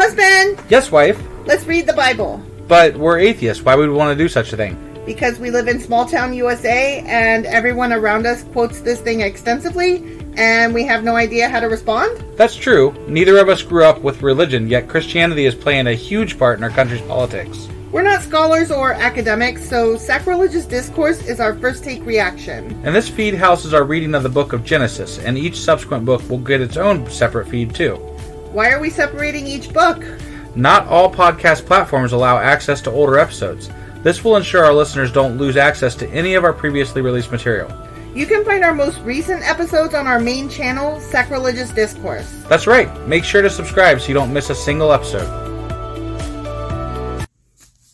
Husband! Yes, wife. Let's read the Bible. But we're atheists. Why would we want to do such a thing? Because we live in small town USA and everyone around us quotes this thing extensively and we have no idea how to respond? That's true. Neither of us grew up with religion, yet Christianity is playing a huge part in our country's politics. We're not scholars or academics, so sacrilegious discourse is our first take reaction. And this feed houses our reading of the book of Genesis, and each subsequent book will get its own separate feed too. Why are we separating each book? Not all podcast platforms allow access to older episodes. This will ensure our listeners don't lose access to any of our previously released material. You can find our most recent episodes on our main channel, Sacrilegious Discourse. That's right. Make sure to subscribe so you don't miss a single episode.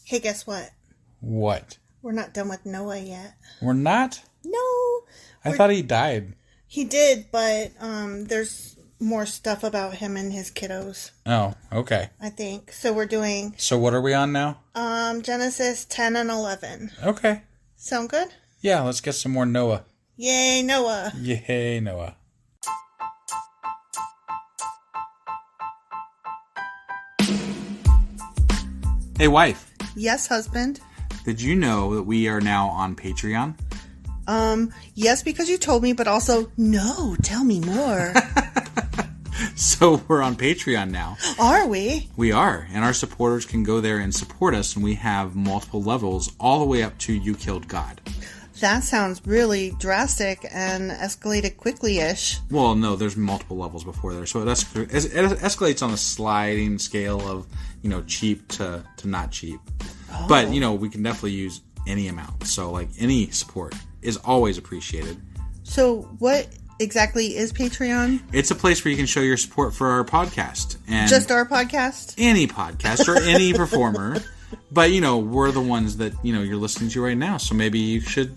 Hey, guess what? What? We're not done with Noah yet. We're not? No. I thought he died. He did, but there's more stuff about him and his kiddos. Oh, okay. I think. So we're doing... So what are we on now? Genesis 10 and 11. Okay. Sound good? Yeah, let's get some more Noah. Yay, Noah. Yay, Noah. Hey, wife. Yes, husband. Did you know that we are now on Patreon? Yes, because you told me, but also, no, tell me more. So we're on Patreon now. Are we? We are, and our supporters can go there and support us, and we have multiple levels all the way up to You Killed God. That sounds really drastic and escalated quickly-ish. Well, no, there's multiple levels before there, so it escalates on a sliding scale of, cheap to not cheap. Oh. But, we can definitely use any amount, so, any support is always appreciated. So, what exactly is Patreon? It's a place where you can show your support for our podcast. And just our podcast? Any podcast or any performer. But, we're the ones that, you're listening to right now. So maybe you should,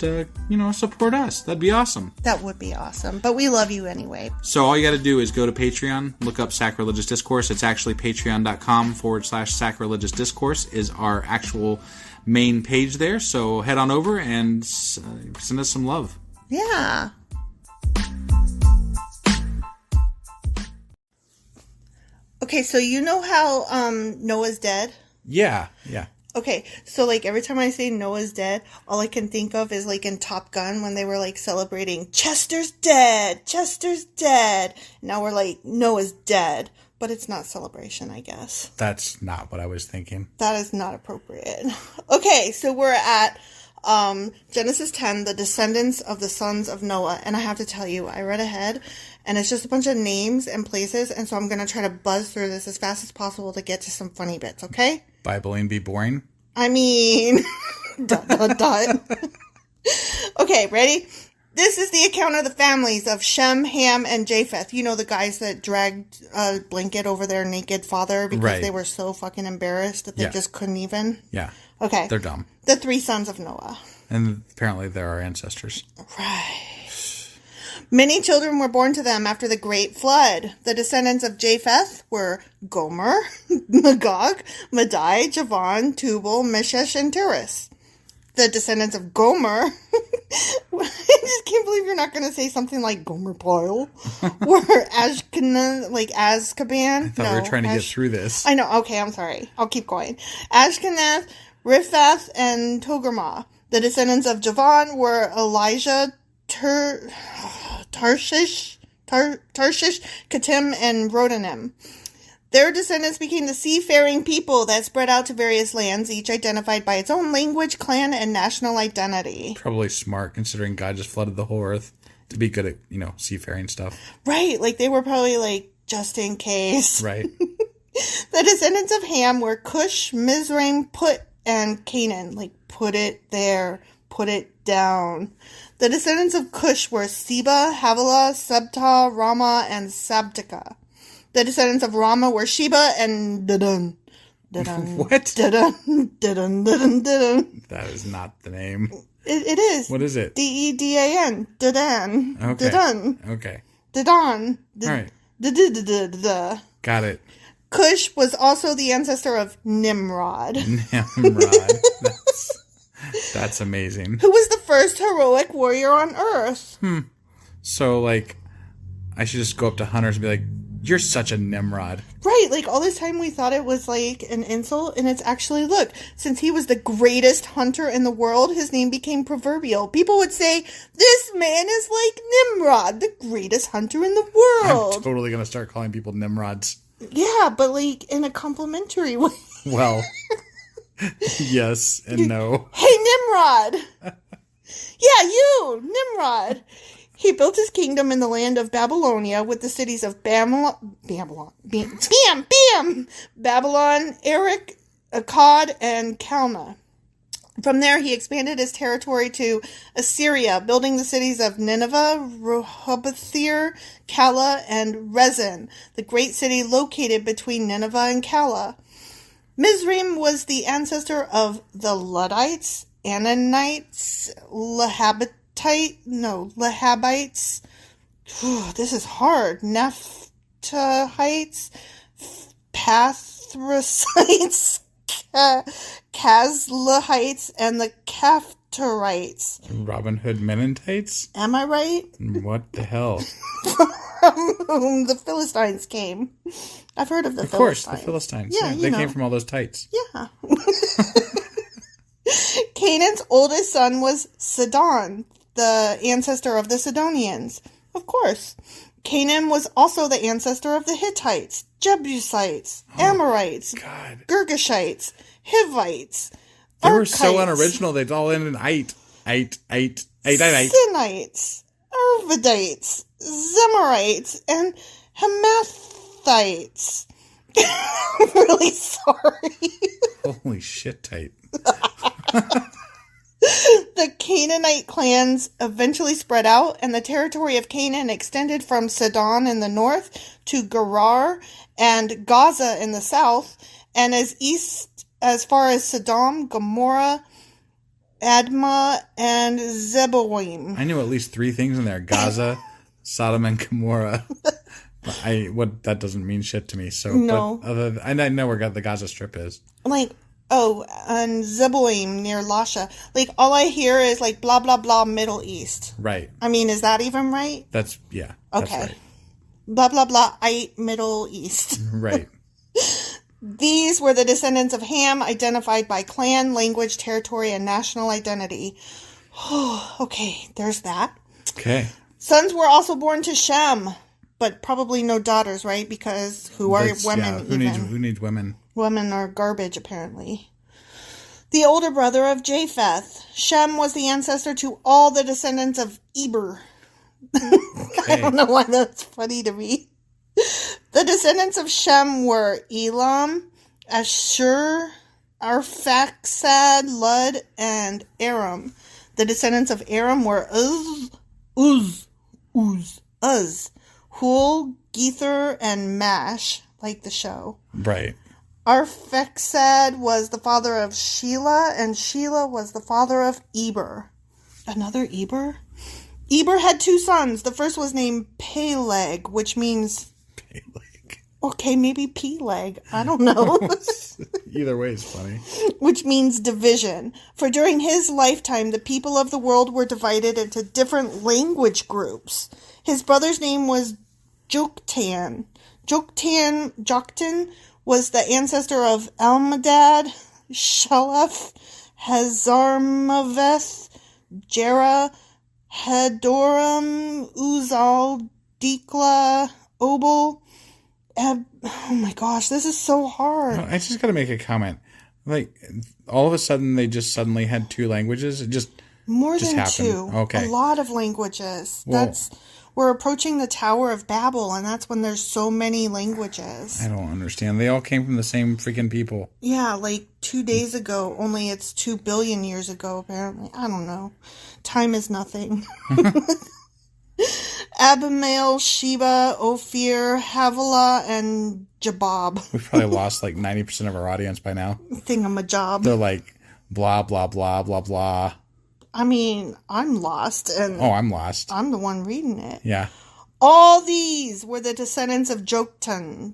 support us. That'd be awesome. That would be awesome. But we love you anyway. So all you got to do is go to Patreon, look up Sacrilegious Discourse. It's actually patreon.com/sacrilegious discourse is our actual main page there. So head on over and send us some love. Yeah. Okay, so you know how Noah's dead? Yeah. Okay, so every time I say Noah's dead, all I can think of is in Top Gun when they were celebrating Chester's dead. Now we're Noah's dead, but it's not celebration, I guess. That's not what I was thinking. That is not appropriate. Okay, so we're at Genesis 10, the Descendants of the Sons of Noah, and I have to tell you, I read ahead, and it's just a bunch of names and places, and so I'm going to try to buzz through this as fast as possible to get to some funny bits, okay? Bibling be boring? I mean... ... Okay, ready? This is the account of the families of Shem, Ham, and Japheth. You know, the guys that dragged a blanket over their naked father because they were so fucking embarrassed that they just couldn't even? Yeah. Okay. They're dumb. The three sons of Noah. And apparently they're our ancestors. Right. Many children were born to them after the great flood. The descendants of Japheth were Gomer, Magog, Madai, Javan, Tubal, Meshesh, and Tiras. The descendants of Gomer, I just can't believe you're not going to say something like Gomer Pyle, were Ashkenaz, Azkaban. I thought we were trying to get through this. I know, okay, I'm sorry. I'll keep going. Ashkenaz, Riphath, and Togarmah. The descendants of Javan were Elijah, Tarshish, Katim, and Rodanim. Their descendants became the seafaring people that spread out to various lands, each identified by its own language, clan, and national identity. Probably smart, considering God just flooded the whole earth to be good at, seafaring stuff. Right, they were probably just in case. Right. The descendants of Ham were Cush, Mizraim, Put, and Canaan. Put it there, put it down. The descendants of Cush were Seba, Havilah, Sabta, Rama, and Sabtika. The descendants of Rama were Sheba and Dedan. What? Dedan. That is not the name. It is. What is it? Dedan. Dedan. Okay. Dedan. Okay. Dedan. All right. Got it. Cush was also the ancestor of Nimrod. That's amazing. Who was the first heroic warrior on Earth? So, I should just go up to hunters and be like, You're such a Nimrod. Right, like all this time we thought it was like an insult, and it's actually, look, since he was the greatest hunter in the world, his name became proverbial. People would say, this man is like Nimrod, the greatest hunter in the world. I'm totally going to start calling people Nimrods. Yeah, but like in a complimentary way. Well, yes and no. Hey, Nimrod! Yeah, you, Nimrod! He built his kingdom in the land of Babylonia with the cities of Babylon, Erech, Akkad, and Calneh. From there, he expanded his territory to Assyria, building the cities of Nineveh, Rehoboth, Calah, and Rezin, the great city located between Nineveh and Calah. Mizraim was the ancestor of the Luddites, Ananites, Lehabites. This is hard. Naphtahites, Pathrusites, Kazlahites, and the Caphtorites. Robin Hood Mennonites? Am I right? What the hell? From whom the Philistines came. I've heard of the Philistines. Of course, the Philistines. Yeah, they came from all those tights. Yeah. Canaan's oldest son was Sidon, the ancestor of the Sidonians. Of course. Canaan was also the ancestor of the Hittites, Jebusites, Amorites, Girgashites, Hivites, They were so unoriginal, they'd all end in ite. Sinites, Arvadites, Zemarites, and Hamathites. I'm really sorry. Holy shit, tight. The Canaanite clans eventually spread out, and the territory of Canaan extended from Sidon in the north to Gerar and Gaza in the south, and as east as far as Sodom, Gomorrah, Admah, and Zeboim. I knew at least 3 things in there: Gaza, Sodom, and Gomorrah. That doesn't mean shit to me. So no, I know where the Gaza Strip is. And Zeboim near Lasha. Like, all I hear is, like, blah, blah, blah, Middle East. Right. I mean, is that even right? That's Okay. That's right. Blah, blah, blah, Middle East. Right. These were the descendants of Ham, identified by clan, language, territory, and national identity. Okay, there's that. Okay. Sons were also born to Shem, but probably no daughters, right? Because who are women who needs women? Women are garbage, apparently. The older brother of Japheth, Shem was the ancestor to all the descendants of Eber. Okay. I don't know why that's funny to me. The descendants of Shem were Elam, Ashur, Arphaxad, Lud, and Aram. The descendants of Aram were Uz, Hul, Gether, and Mash, like the show. Right. Arphaxad was the father of Shelah, and Shelah was the father of Eber. Another Eber? Eber had 2 sons. The first was named Peleg, which means... Peleg. Okay, maybe Peleg. I don't know. Either way is funny. Which means division. For during his lifetime, the people of the world were divided into different language groups. His brother's name was Joktan. Joktan was the ancestor of Almadad, Shalaf, Hazarmaveth, Jerah, Hadoram, Uzal, Dikla, Obal. Oh my gosh, this is so hard. I just got to make a comment. Like, all of a sudden, they just suddenly had 2 languages. It just more than happened. 2. Okay, a lot of languages. Well, we're approaching the Tower of Babel, and that's when there's so many languages. I don't understand. They all came from the same freaking people. Yeah, like 2 days ago. Only it's 2 billion years ago, apparently. I don't know. Time is nothing. Abimael, Sheba, Ophir, Havilah, and Jabab. We've probably lost like 90% of our audience by now. Thingamajob. They're like, blah, blah, blah, blah, blah. I mean, I'm lost. And I'm lost. I'm the one reading it. Yeah. All these were the descendants of Joktan.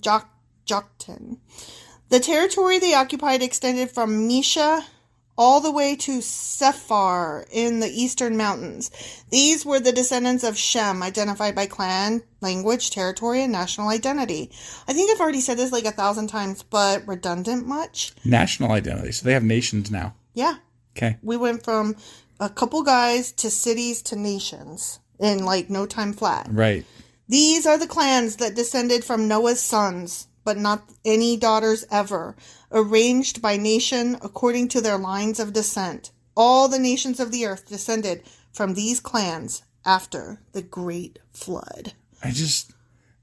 The territory they occupied extended from Mesha all the way to Sephar in the eastern mountains. These were the descendants of Shem, identified by clan, language, territory, and national identity. I think I've already said this like 1,000 times, but redundant much? National identity. So they have nations now. Yeah. Okay. We went from a couple guys to cities to nations in like no time flat. Right. These are the clans that descended from Noah's sons, but not any daughters ever, arranged by nation according to their lines of descent. All the nations of the earth descended from these clans after the great flood.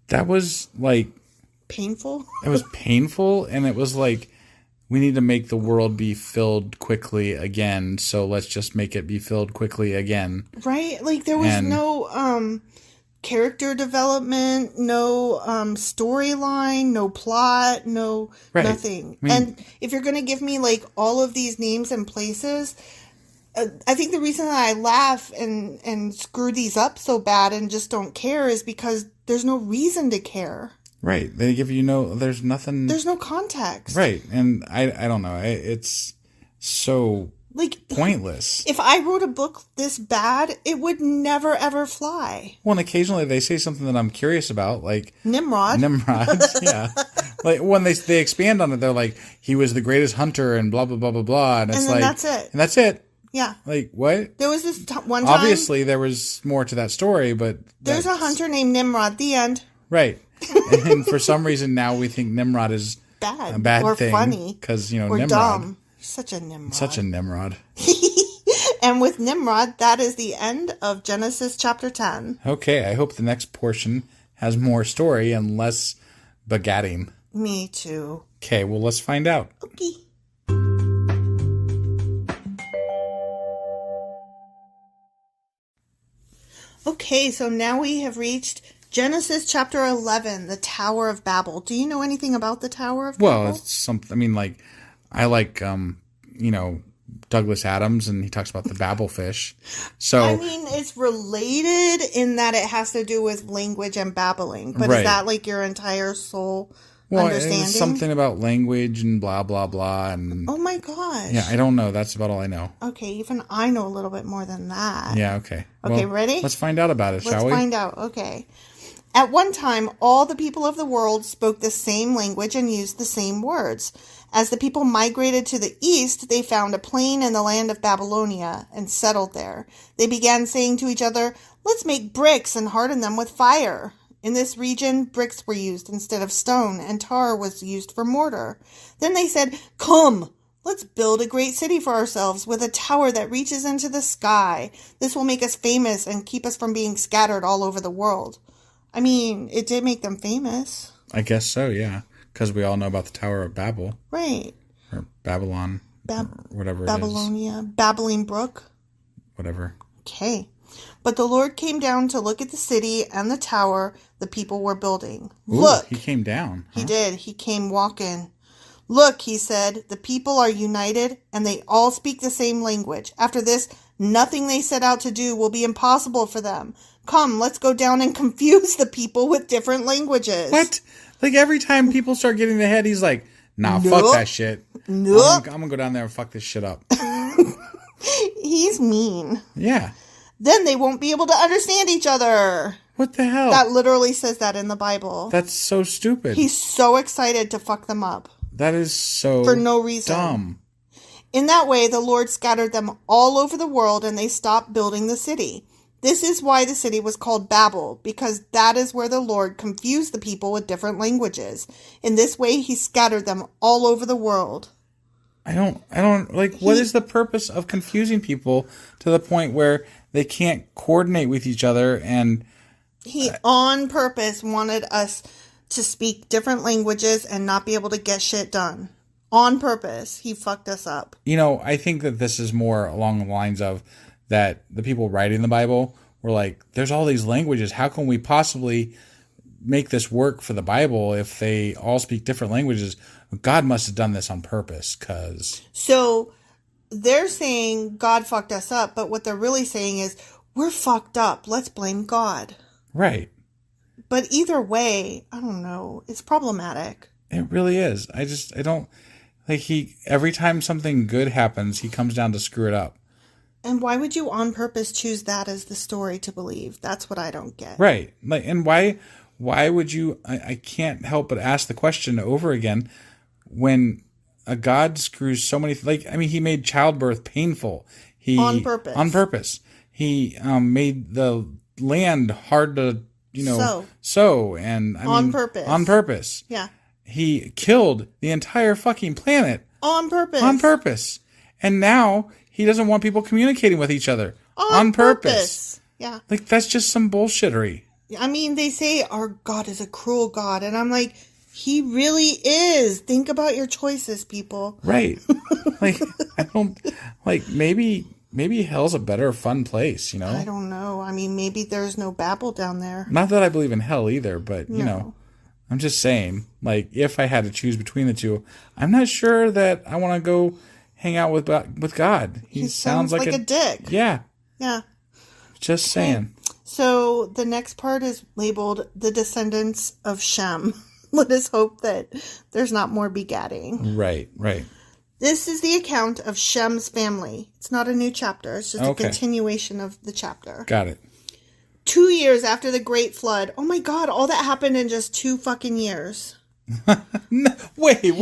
That was like... Painful? It was painful, and it was like, we need to make the world be filled quickly again, so let's just make it be filled quickly again. Right? Like, there was no character development, no storyline, no plot, no nothing. And if you're going to give me like all of these names and places, I think the reason that I laugh and screw these up so bad and just don't care is because there's no reason to care. Right. They give you there's nothing. There's no context. Right. And I don't know. It's so like pointless. If I wrote a book this bad, it would never ever fly. Well, and occasionally they say something that I'm curious about, like Nimrod. Yeah. Like when they expand on it, they're like, he was the greatest hunter and blah blah blah blah blah, and it's like that's it. And that's it. Yeah. Like what? There was this one time. Obviously, there was more to that story, but there's a hunter named Nimrod. The end. Right. And for some reason now we think Nimrod is bad, a bad or thing, funny, because or Nimrod. Dumb. Such a Nimrod. And with Nimrod, that is the end of Genesis chapter 10. Okay, I hope the next portion has more story and less begatting. Me too. Okay, well, let's find out. Okay. Okay, so now we have reached Genesis chapter 11, the Tower of Babel. Do you know anything about the Tower of Babel? Well, it's something. I mean, like, I like, Douglas Adams, and he talks about the Babel fish. So I mean, it's related in that it has to do with language and babbling. But right. Is that like your entire soul well, understanding? It's something about language and blah, blah, blah. And oh my gosh. Yeah, I don't know. That's about all I know. Okay, even I know a little bit more than that. Yeah, okay. Okay, well, ready? Let's find out about it, shall we? Let's find out, okay. At one time, all the people of the world spoke the same language and used the same words. As the people migrated to the east, they found a plain in the land of Babylonia and settled there. They began saying to each other, "Let's make bricks and harden them with fire." In this region, bricks were used instead of stone, and tar was used for mortar. Then they said, "Come, let's build a great city for ourselves with a tower that reaches into the sky. This will make us famous and keep us from being scattered all over the world." I mean, it did make them famous. I guess so, yeah. Because we all know about the Tower of Babel. Right. Or Babylon. Or whatever Babylonia. It is. Babbling Brook. Whatever. Okay. But the Lord came down to look at the city and the tower the people were building. Ooh, Look. He came down. Huh? He did. He came walking. "Look," he said, "the people are united and they all speak the same language. After this, nothing they set out to do will be impossible for them. Come, let's go down and confuse the people with different languages." What? Like every time people start getting the head, he's like, "Nah, Nope. Fuck that shit. Nope. I'm gonna go down there and fuck this shit up." He's mean. Yeah. Then they won't be able to understand each other. What the hell? That literally says that in the Bible. That's so stupid. He's so excited to fuck them up. That is so for no reason. Dumb. In that way, the Lord scattered them all over the world and they stopped building the city. This is why the city was called Babel, because that is where the Lord confused the people with different languages. In this way, he scattered them all over the world. I don't, what is the purpose of confusing people to the point where they can't coordinate with each other? And he, on purpose, wanted us to speak different languages and not be able to get shit done. On purpose. He fucked us up. I think that this is more along the lines of that the people writing the Bible were like, there's all these languages. How can we possibly make this work for the Bible if they all speak different languages? God must have done this on purpose, because... So they're saying God fucked us up, but what they're really saying is, we're fucked up. Let's blame God. Right. But either way, I don't know. It's problematic. It really is. I don't... Like every time something good happens, he comes down to screw it up. And why would you on purpose choose that as the story to believe? That's what I don't get. Right. Like, and why would you, I can't help but ask the question over again, when a God screws so many, like, I mean, he made childbirth painful. On purpose. On purpose. He made the land hard to, sow. And I mean, on purpose. On purpose. Yeah. He killed the entire fucking planet. On purpose. On purpose. And now he doesn't want people communicating with each other. On purpose. Yeah. Like, that's just some bullshittery. I mean, they say our God is a cruel God. And I'm like, he really is. Think about your choices, people. Right. Like, I don't, like, maybe hell's a better fun place, I don't know. I mean, maybe there's no Babel down there. Not that I believe in hell either, but, I'm just saying, like, if I had to choose between the two, I'm not sure that I want to go hang out with God. He sounds like a dick. Yeah. Yeah. Just saying. So the next part is labeled The Descendants of Shem. Let us hope that there's not more begatting. Right. This is the account of Shem's family. It's not a new chapter. It's just a continuation of the chapter. Got it. 2 years after the Great Flood. Oh my God, all that happened in just 2 fucking years. No, wait.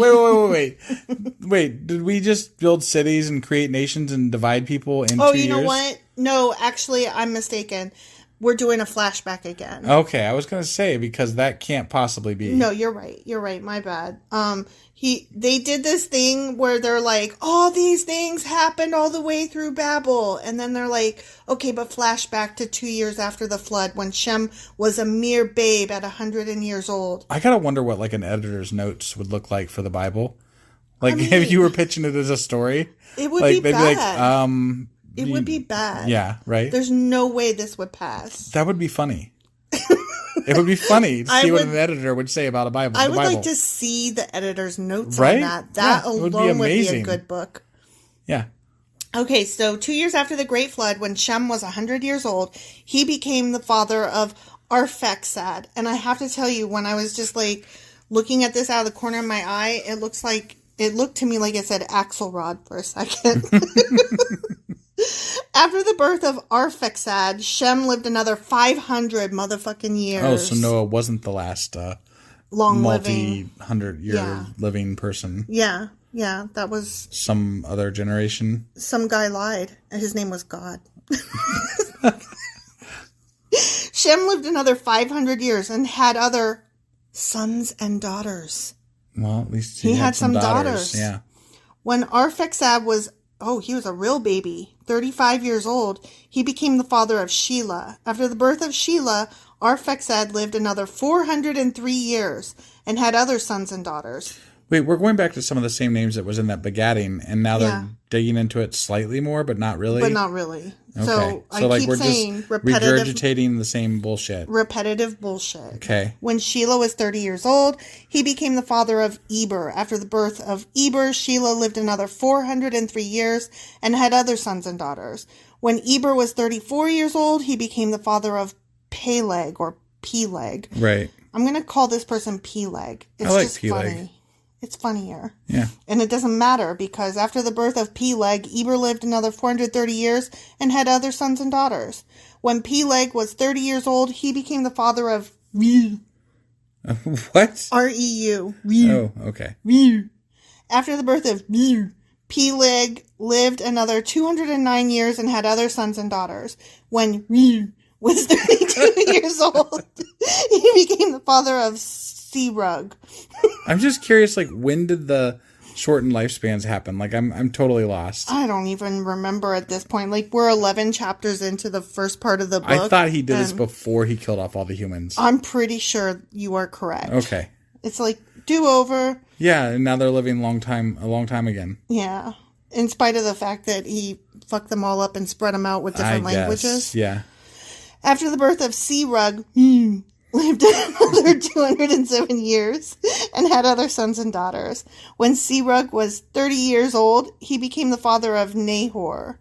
Wait, did we just build cities and create nations and divide people in 2 years? Oh, you know what? No, actually, I'm mistaken. We're doing a flashback again. Okay, I was going to say, because that can't possibly be. No, you're right. My bad. They did this thing where they're like, all these things happened all the way through Babel. And then they're like, okay, but flashback to 2 years after the flood when Shem was a mere babe at 100 years old. I got to wonder what like an editor's notes would look like for the Bible. Like, I mean, if you were pitching it as a story. It would be bad. It would be bad. Yeah, right? There's no way this would pass. That would be funny. It would be funny to see what an editor would say about a Bible. I would like to see the editor's notes on that. That alone would be a good book. Yeah. Okay, so 2 years after the Great Flood, when Shem was 100 years old, he became the father of Arphaxad. And I have to tell you, when I was just like looking at this out of the corner of my eye, it looked to me like it said Axelrod for a second. After the birth of Arphaxad, Shem lived another 500 motherfucking years. Oh, so Noah wasn't the last multi-hundred-year living person. Yeah, that was... some other generation. Some guy lied, and his name was God. Shem lived another 500 years and had other sons and daughters. Well, at least he had some daughters. Yeah. When Arphaxad was... he was a real baby. 35 years old, he became the father of Shelah. After the birth of Shelah, Arphaxad lived another 403 years and had other sons and daughters. Wait, we're going back to some of the same names that was in that begatting, and now they're digging into it slightly more, but not really? But not really. Okay. So I keep saying regurgitating the same bullshit. Repetitive bullshit. Okay. When Shelah was 30 years old, he became the father of Eber. After the birth of Eber, Shelah lived another 403 years and had other sons and daughters. When Eber was 34 years old, he became the father of Peleg or Peleg. Right. I'm going to call this person Peleg. It's I like just Peleg. Funny. It's funnier. Yeah. And it doesn't matter because after the birth of Peleg, Eber lived another 430 years and had other sons and daughters. When Peleg was 30 years old, he became the father of Reu. What? R-E-U. Reu. Oh, okay. Reu. After the birth of Reu, Peleg lived another 209 years and had other sons and daughters. When Reu was 32 years old, he became the father of Serug. I'm just curious, like, when did the shortened lifespans happen? Like, I'm totally lost. I don't even remember at this point. Like, we're 11 chapters into the first part of the book. I thought he did this before he killed off all the humans. I'm pretty sure you are correct. Okay. It's like, do-over. Yeah, and now they're living a long time again. Yeah. In spite of the fact that he fucked them all up and spread them out with different languages. Yeah. After the birth of Serug, lived another 207 years and had other sons and daughters. When Serug was 30 years old, he became the father of Nahor.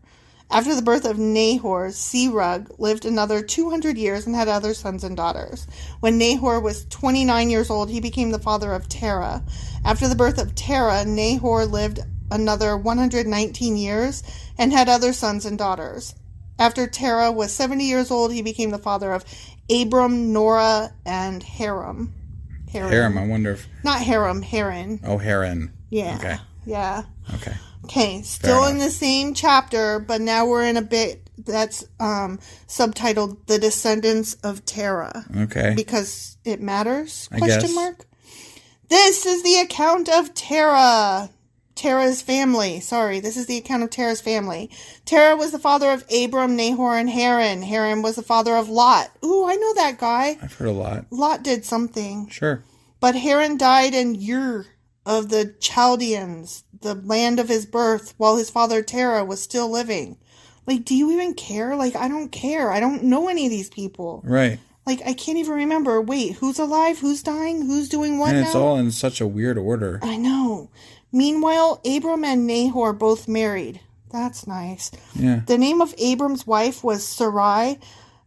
After the birth of Nahor, Serug lived another 200 years and had other sons and daughters. When Nahor was 29 years old, he became the father of Terah. After the birth of Terah, Nahor lived another 119 years and had other sons and daughters. After Terah was 70 years old, he became the father of Abram, Norah, and Haran. Haran, I wonder if... Not Haran, Haran. Oh, Haran. Yeah. Okay. Yeah. Okay. Okay, still in the same chapter, but now we're in a bit that's subtitled The Descendants of Terah. Okay. Because it matters? I guess. This is the account of Terah. Terah's family. Sorry, this is the account of Terah's family. Terah was the father of Abram, Nahor, and Haran. Haran was the father of Lot. Ooh, I know that guy. I've heard a lot. Lot did something. Sure. But Haran died in Ur of the Chaldeans, the land of his birth, while his father Terah was still living. Like, do you even care? Like, I don't care. I don't know any of these people. Right. Like, I can't even remember. Wait, who's alive? Who's dying? Who's doing what now? And it's all in such a weird order. I know. Meanwhile, Abram and Nahor both married. That's nice. Yeah. The name of Abram's wife was Sarai,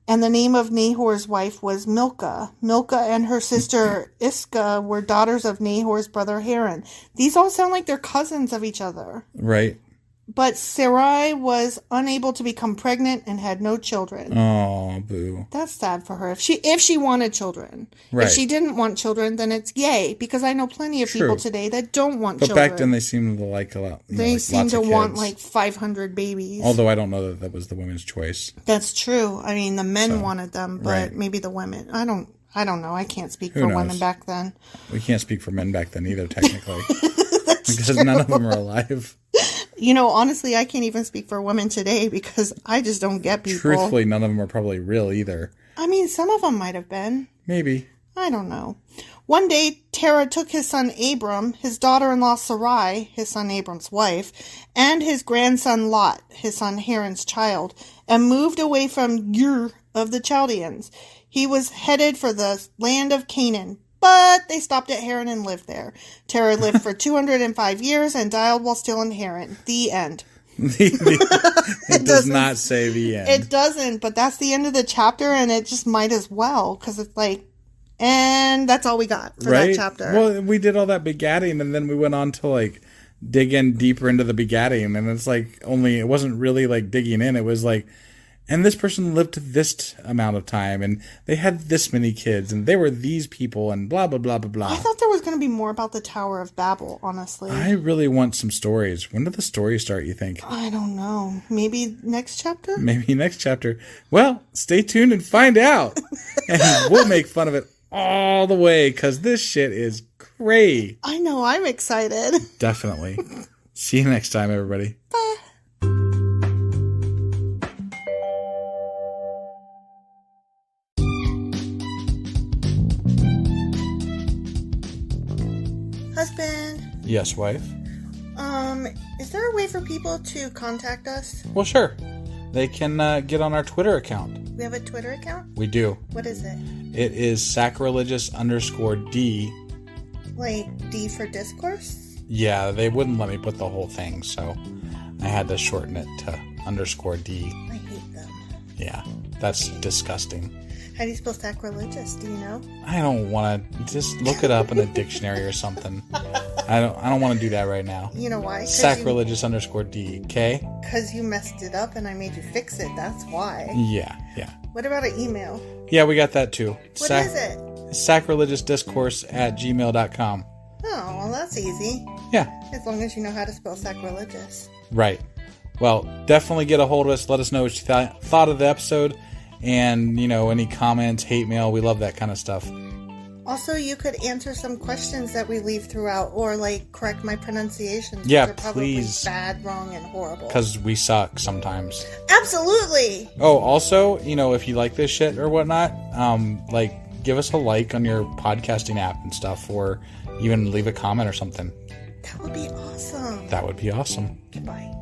and the name of Nahor's wife was Milcah. Milcah and her sister Iscah were daughters of Nahor's brother Haran. These all sound like they're cousins of each other. Right. But Sarai was unable to become pregnant and had no children. Oh, boo. That's sad for her. If she wanted children. Right. If she didn't want children, then it's yay. Because I know plenty of people today that don't want children. But back then they seemed to like a lot. They seem to want like 500 babies. Although I don't know that was the women's choice. That's true. I mean, the men wanted them, but maybe the women. I don't know. I can't speak for women back then. We can't speak for men back then either, technically. Because none of them are alive. You know, honestly, I can't even speak for women today because I just don't get people. Truthfully, none of them are probably real either. I mean, some of them might have been. Maybe. I don't know. One day, Terah took his son Abram, his daughter-in-law Sarai, his son Abram's wife, and his grandson Lot, his son Haran's child, and moved away from Ur of the Chaldeans. He was headed for the land of Canaan, but they stopped at Haran and lived there. Terah lived for 205 years and died while still in Haran. The end. It does not say the end. It doesn't, but that's the end of the chapter, and it just might as well, because it's like, and that's all we got for that chapter. Well, we did all that begatting, and then we went on to, like, dig in deeper into the begatting, and it's like, only, it wasn't really, like, digging in. It was like, and this person lived this amount of time, and they had this many kids, and they were these people, and blah, blah, blah, blah, blah. I thought there was going to be more about the Tower of Babel, honestly. I really want some stories. When did the story start, you think? I don't know. Maybe next chapter? Maybe next chapter. Well, stay tuned and find out. And we'll make fun of it all the way, because this shit is great. I know. I'm excited. Definitely. See you next time, everybody. Bye. Husband. Yes, wife. Is there a way for people to contact us? Well, sure. They can get on our Twitter account. We have a Twitter account? We do. What is it? It is sacrilegious_D. Like D for discourse? Yeah, they wouldn't let me put the whole thing, so I had to shorten it to _D. I hate them. Yeah, that's disgusting. How do you spell sacrilegious? Do you know? I don't want to. Just look it up in a dictionary or something. I don't want to do that right now. You know why? Sacrilegious_D. Okay? Because you messed it up and I made you fix it. That's why. Yeah. What about an email? Yeah, we got that too. What is it? sacrilegiousdiscourse@gmail.com. Oh, well, that's easy. Yeah. As long as you know how to spell sacrilegious. Right. Well, definitely get a hold of us. Let us know what you thought of the episode. And, any comments, hate mail. We love that kind of stuff. Also, you could answer some questions that we leave throughout, or correct my pronunciations. Yeah, which are probably please. Bad, wrong, and horrible. Because we suck sometimes. Absolutely. Oh, also, if you like this shit or whatnot, give us a like on your podcasting app and stuff, or even leave a comment or something. That would be awesome. That would be awesome. Goodbye.